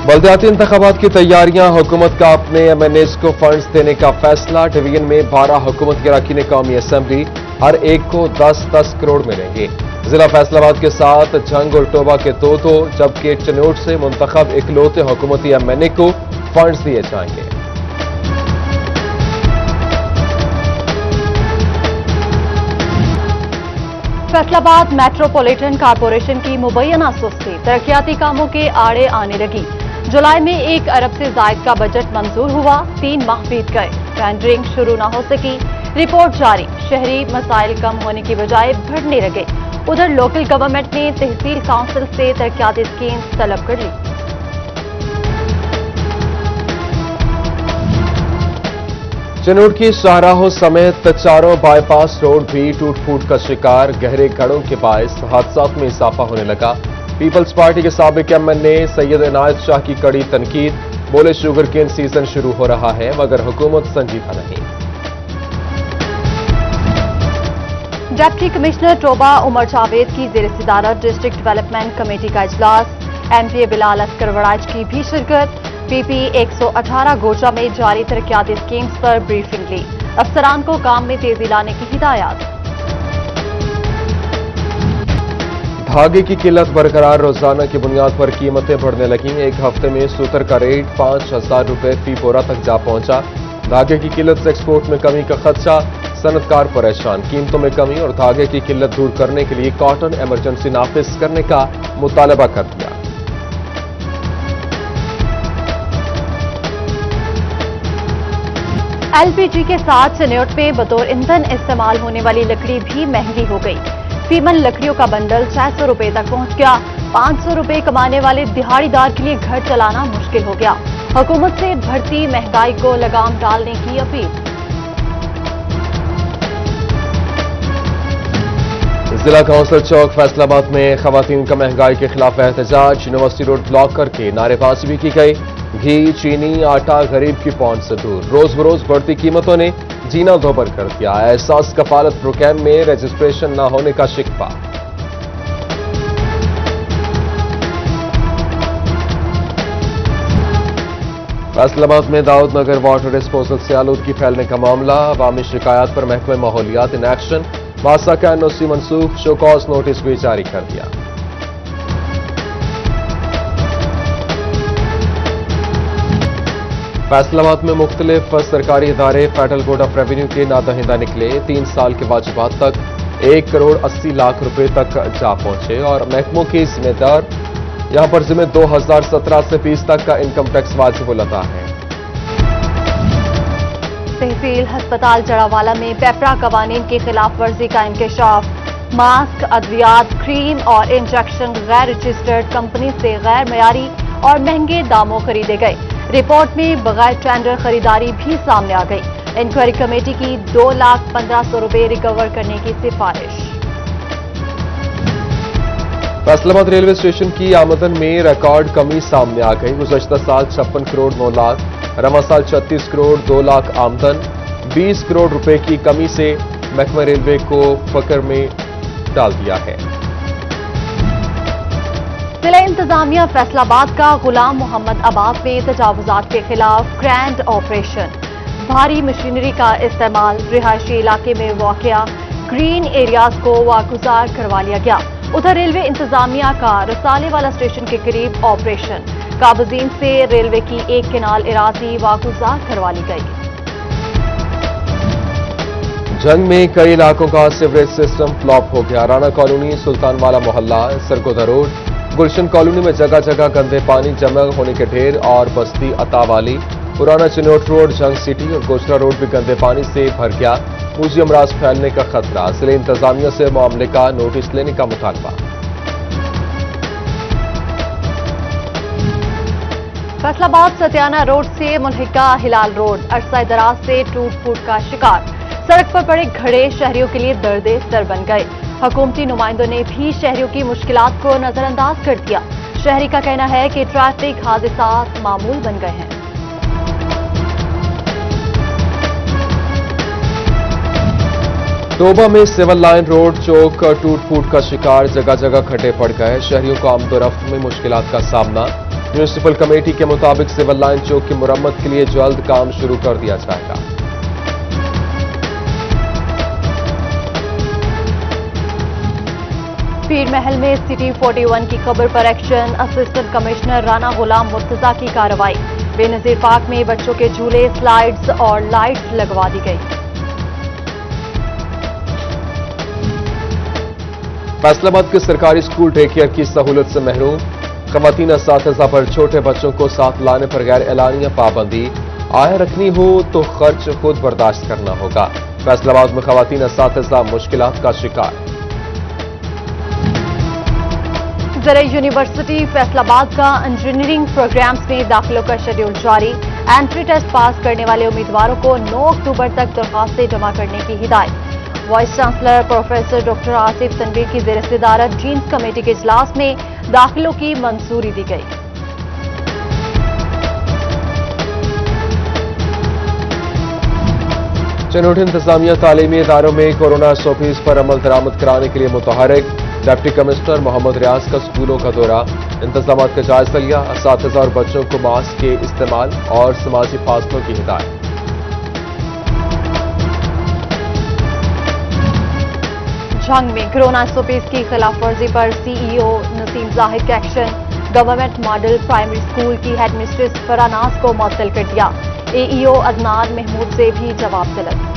बल्दियाती इंतखाबात की तैयारियां, हुकूमत का अपने MNAs को फंड्स देने का फैसला। डिवीजन में 12 हुकूमत के अरकान कौमी असम्बली, हर एक को 10-10 करोड़ मिलेंगे। जिला फैसलाबाद के साथ झंग और टोबा के दो, जबकि चनोट से मुंतखब इकलौते हुकूमती MNA को फंड्स दिए जाएंगे। फैसलाबाद मेट्रोपॉलिटन कॉरपोरेशन की मुबैना सुस्ती तरक्याती कामों के आड़े आने लगी। जुलाई में 1 अरब से जायद का बजट मंजूर हुआ, 3 माह बीत गए, टेंडरिंग शुरू न हो सकी। रिपोर्ट जारी, शहरी मसाइल कम होने की बजाय बढ़ने लगे। उधर लोकल गवर्नमेंट ने तहसील काउंसिल से तरक्याती स्कीम्स तलब कर ली। चनोट की शाहराहों समेत चारों बाईपास रोड भी टूट फूट का शिकार। गहरे गढ़ों के बायस हादसात में इजाफा होने लगा। पीपल्स पार्टी के साबिक MNA सैयद इनायत शाह की कड़ी तनकीद, बोले शुगर केन सीजन शुरू हो रहा है मगर हुकूमत संजीदा नहीं। डिप्टी कमिश्नर टोबा उमर जावेद की ज़ेर सदारत डिस्ट्रिक्ट डेवलपमेंट कमेटी का इजलास, MPA बिलाल अस्कर वड़ाइच की भी शिरकत। PP 118 गोजा में जारी तरक्याती स्कीम्स पर ब्रीफिंग ली, अफसरान को काम में तेजी लाने की हिदायत। धागे की किल्लत बरकरार, रोजाना की बुनियाद पर कीमतें बढ़ने लगीं। एक हफ्ते में सूतर का रेट 5,000 रुपए फी बोरा तक जा पहुंचा। धागे की किल्लत से एक्सपोर्ट में कमी का खदशा, सनतकार परेशान। कीमतों में कमी और धागे की किल्लत दूर करने के लिए कॉटन इमरजेंसी नाफिज करने का मुतालबा कर दिया। LPG के साथ चनोट में बतौर ईंधन इस्तेमाल होने वाली लकड़ी भी महंगी हो गई। फीमन लकड़ियों का बंडल 600 रुपए तक पहुंच गया। 500 रुपए कमाने वाले दिहाड़ीदार के लिए घर चलाना मुश्किल हो गया। हुकूमत से बढ़ती महंगाई को लगाम डालने की अपील। जिला काउंसिल चौक फैसलाबाद में खवातीन का महंगाई के खिलाफ एहतजाज, यूनिवर्सिटी रोड ब्लॉक करके नारेबाजी भी की गई। घी, चीनी, आटा गरीब की पहुंच से दूर। रोज बरोज बढ़ती कीमतों ने जीना दोबर कर दिया। एहसास कफालत प्रोग्राम में रजिस्ट्रेशन न होने का शिकवा। फैसलाबाद में दाऊद नगर वाटर डिस्पोजल से आलूदगी फैलने का मामला। अवामी शिकायत पर महकमे माहौलियात इन एक्शन, बादशाह का NOC मनसूख, शो कॉज नोटिस भी जारी कर दिया। फैसलाबाद में मुख्तलिफ सरकारी इदारे फेडरल बोर्ड ऑफ रेवेन्यू के नादहिंदा निकले। 3 साल के वाजिबात तक 1 करोड़ 80 लाख रुपए तक जा पहुंचे और महकमों के जिम्मेदार यहां पर जिम्मे 2017 से 20 तक का इनकम टैक्स वाजिब अदा है। तहसील हस्पताल जड़ावाला में पेपरा कवानीन की खिलाफ वर्जी का इंकशाफ। मास्क, अद्वियात, क्रीम और इंजेक्शन गैर रजिस्टर्ड कंपनी से गैर मयारी और महंगे दामों खरीदे गए। रिपोर्ट में बगैर टेंडर खरीदारी भी सामने आ गई। इंक्वायरी कमेटी की 2,15,000 रुपए रिकवर करने की सिफारिश। फैसलाबाद रेलवे स्टेशन की आमदन में रिकॉर्ड कमी सामने आ गई। गुज़श्ता साल 56 करोड़ 9 लाख, रवा साल 36 करोड़ 2 लाख आमदन। 20 करोड़ रुपए की कमी से महकमा रेलवे को फकर में डाल दिया है। जिला इंतजामिया फैसलाबाद का गुलाम मोहम्मद आबाद में तजावुजात के खिलाफ ग्रैंड ऑपरेशन। भारी मशीनरी का इस्तेमाल, रिहायशी इलाके में वाक़या ग्रीन एरियाज को वागुजार करवा लिया गया। उधर रेलवे इंतजामिया का रसाले वाला स्टेशन के करीब ऑपरेशन, काबजीन से रेलवे की एक केनाल इरादी वागुजार करवा ली गई। जंग में कई इलाकों का सीवरेज सिस्टम फ्लॉप हो गया। राना कॉलोनी, सुल्तान वाला मोहल्ला, सरगोदा रोड, गुलशन कॉलोनी में जगह जगह गंदे पानी जमा होने के ढेर और बस्ती अतावाली, पुराना चनोट रोड, जंग सिटी और गोचरा रोड भी गंदे पानी से भर गया। मूजी अमराज फैलने का खतरा। जिले इंतजामिया से मामले का नोटिस लेने का मुतालबा। फैसलाबाद सतियाना रोड से मुनहिका हिलाल रोड अरसा दराज से टूट फूट का शिकार। सड़क पर पड़े घड़े शहरियों के लिए दर्दे सर बन गए। हुकूमती नुमाइंदों ने भी शहरियों की मुश्किलात को नजरअंदाज कर दिया। शहरी का कहना है कि ट्रैफिक हादसात मामूल बन गए हैं। टोबा में सिविल लाइन रोड चौक टूट फूट का शिकार। जगह जगह खड्डे पड़ गए। शहरियों को आमदोरफ्त में मुश्किलात का सामना। म्यूनिसिपल कमेटी के मुताबिक सिविल लाइन चौक की मुरम्मत के लिए जल्द काम शुरू कर दिया जाएगा। पीर महल में सिटी 41 की खबर पर एक्शन, असिस्टेंट कमिश्नर राना गुलाम मुर्तजा की कार्रवाई। बेनजीर पार्क में बच्चों के झूले, स्लाइड्स और लाइट्स लगवा दी गई। फैसलाबाद के सरकारी स्कूल डे केयर की सहूलत से महरूम, खवातीन असातिज़ा पर छोटे बच्चों को साथ लाने पर गैर एलानिया पाबंदी, आय रखनी हो तो खर्च खुद बर्दाश्त करना होगा। फैसलाबाद में खवातीन असातिज़ा मुश्किलात का शिकार। ज़रा यूनिवर्सिटी फैसलाबाद का इंजीनियरिंग प्रोग्राम्स में दाखिलों का शेड्यूल जारी। एंट्री टेस्ट पास करने वाले उम्मीदवारों को 9 अक्टूबर तक दरखास्तें जमा करने की हिदायत। Vice chancellor professor doctor Asif Tanveer की ज़ेर सदारत डीन्स कमेटी के इजलास में दाखिलों की मंजूरी दी गई। चनोट इंतजामिया तालीमी इदारों में कोरोना SOPs पर अमल दरामद कराने के लिए मुतहरिक। डिप्टी कमिश्नर मोहम्मद रियाज का स्कूलों का दौरा, इंतजामात का जायजा लिया। असातिज़ा और बच्चों को मास्क के इस्तेमाल और समाजी फासलों की हिदायत। जंग में कोरोना SOPs की खिलाफ वर्जी पर CEO नसीम जाहिद का action. Government model primary school की हेडमिस्ट्रेस फरानाज को मुअत्तल कर दिया। AEO अदनान महमूद से भी जवाब तलब।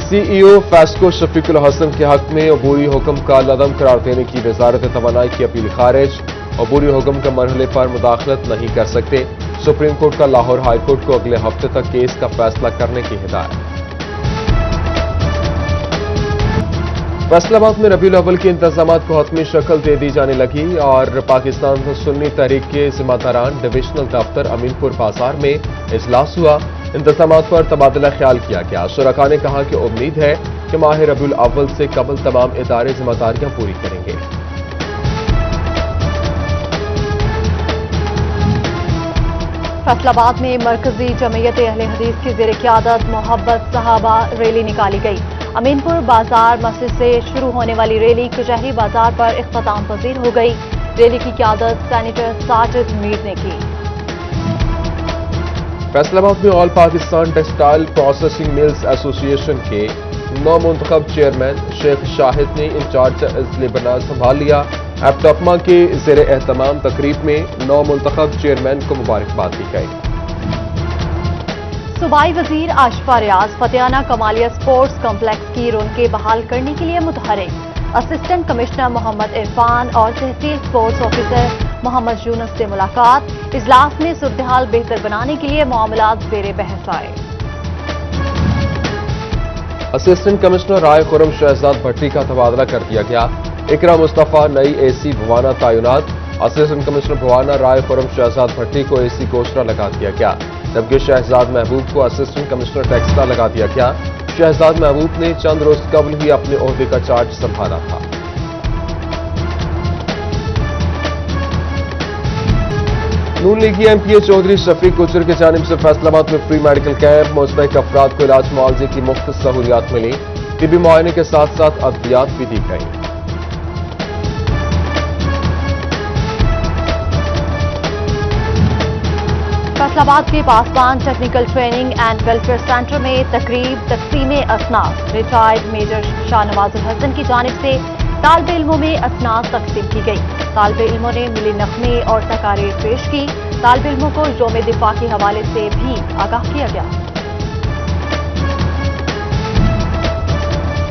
CEO फैस्को शफीकुल हसन के हक में अबूरी हुक्म का लदम करार देने की वजारत तवानाई की अपील खारिज। अबूरी हुक्म के मरहले पर मुदाखलत नहीं कर सकते। सुप्रीम कोर्ट का लाहौर हाई कोर्ट को अगले हफ्ते तक केस का फैसला करने की हिदायत। फैसलाबाद में रबीउल अव्वल के इंतजामात को हतमी शक्ल दे दी जाने लगी और पाकिस्तान सुन्नी तहरीक के जिम्मेदारान डिविजनल दफ्तर अमीनपुर बाजार में इजलास हुआ। इंतजामात पर तबादला ख्याल किया गया। शुरका ने कहा कि उम्मीद है कि माह रबीउल अव्वल से कबल तमाम इदारे जिम्मेदारियां पूरी करेंगे। फैसलाबाद में मरकजी जमीयत अहले हदीस की ज़ेर क़यादत मोहब्बत सहाबा रैली निकाली गई। अमीनपुर बाजार मस्जिद से शुरू होने वाली रैली कचहरी बाजार पर इख्तिताम पजीर हो गई। रैली की क़यादत सेनेटर साजिद मीर ने की। फैसलाबाद में all Pakistan textile processing mills association के नौमुंतखब चेयरमैन शेख शाहिद ने इंचार्ज अजलिबना संभाल लिया। एप्टॉपमा के ज़ेर एहतमाम तकरीब में नौमुंतखब चेयरमैन को मुबारकबाद दी गई। सूबाई वजीर आशफा रियाज फतेहाना कमालिया स्पोर्ट्स कॉम्प्लेक्स की रौनकें बहाल करने के लिए मुतहरिक। असिस्टेंट कमिश्नर मोहम्मद इरफान और तहसील स्पोर्ट्स ऑफिसर मोहम्मद यूनुस से मुलाकात। इजलास में सूरत-ए-हाल बेहतर बनाने के लिए मामलात ज़ेर बहस आए। असिस्टेंट कमिश्नर राय खुरम शहजाद भट्टी का तबादला कर दिया गया। इकरा मुस्तफा नई AC भवाना तैनात। असिस्टेंट कमिश्नर भवाना राय खुरम शहजाद भट्टी को AC कोशरा लगा दिया गया, जबकि शहजाद महबूब को असिस्टेंट कमिश्नर टेक्सटा लगा दिया गया। शहजाद महबूब ने चंद रोज कबल ही अपने ओहदे का चार्ज संभाला था। नून लीगी MPA चौधरी शफीक गुजर की जानिब से फैसलाबाद में फ्री मेडिकल कैंप, मुस्तहिक अफराद को इलाज मुआवजे की मुफ्त सहूलियात मिली। तिबी मुआयने के साथ साथ अद्वियात भी दी गई। फैसलाबाद के Paswan technical training and welfare centre में तकरीब तकसीम असनाद। रिटायर्ड मेजर शाहनवाजुल हसन की जानिब से तालिब इल्मों में असनाद तकसीम की गई। तालिब इल्मों ने मिली नगमे और तकारीर पेश की। तालिब इल्मों को योम दिफा के हवाले से भी आगाह किया गया।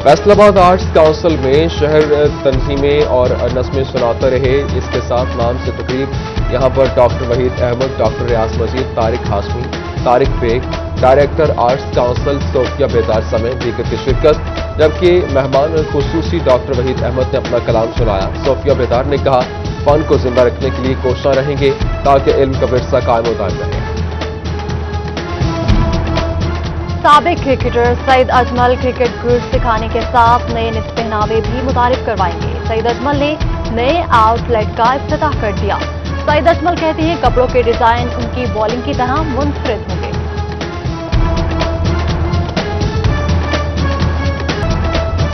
फैसलाबाद आर्ट्स काउंसिल में शहर तंजीमें और नस्में सुनाते रहे। इसके साथ नाम से तकरीब यहां पर doctor Waheed Ahmad, doctor Riaz Majeed, Tariq Hashmi, Tariq Baig, director Arts Council Sofia Bedar समेत दीगर की शिरकत। जबकि मेहमान खुसूसी डॉक्टर वहीद अहमद ने अपना कलाम सुनाया। सोफिया बेदार ने कहा, फन को जिंदा रखने के लिए कोशिश रहेंगे ताकि इल्म का विरसा कायम और दायम रहे। साबिक क्रिकेटर सईद अजमल क्रिकेट गुर सिखाने के साथ नए निस्फ पहनावे भी मुतारिफ करवाएंगे। सईद अजमल ने नए आउटलेट का इफ्तिताह कर दिया। सईद अजमल कहते हैं कपड़ों के डिजाइन उनकी बॉलिंग की तरह मुनफरिद होंगे।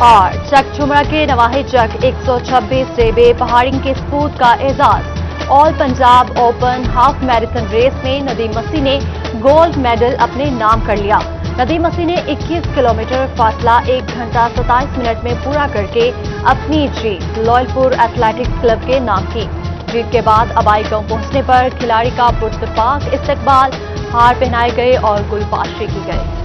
और चक झुमरा के नवाही चक 126 रेबे पहाड़ी के सपूत का एजाज। All Punjab open half marathon race में नदीम मसी ने गोल्ड मेडल अपने नाम कर लिया। नदीम मसी ने 21 किलोमीटर फासला 1 घंटा 27 मिनट में पूरा करके अपनी जीत लॉयलपुर एथलेटिक्स क्लब के नाम की। जीत के बाद अबाई गांव पहुंचने पर खिलाड़ी का पुरतपाक इस्तकबाल, हार पहनाए गए और गुलपाशरी की गई।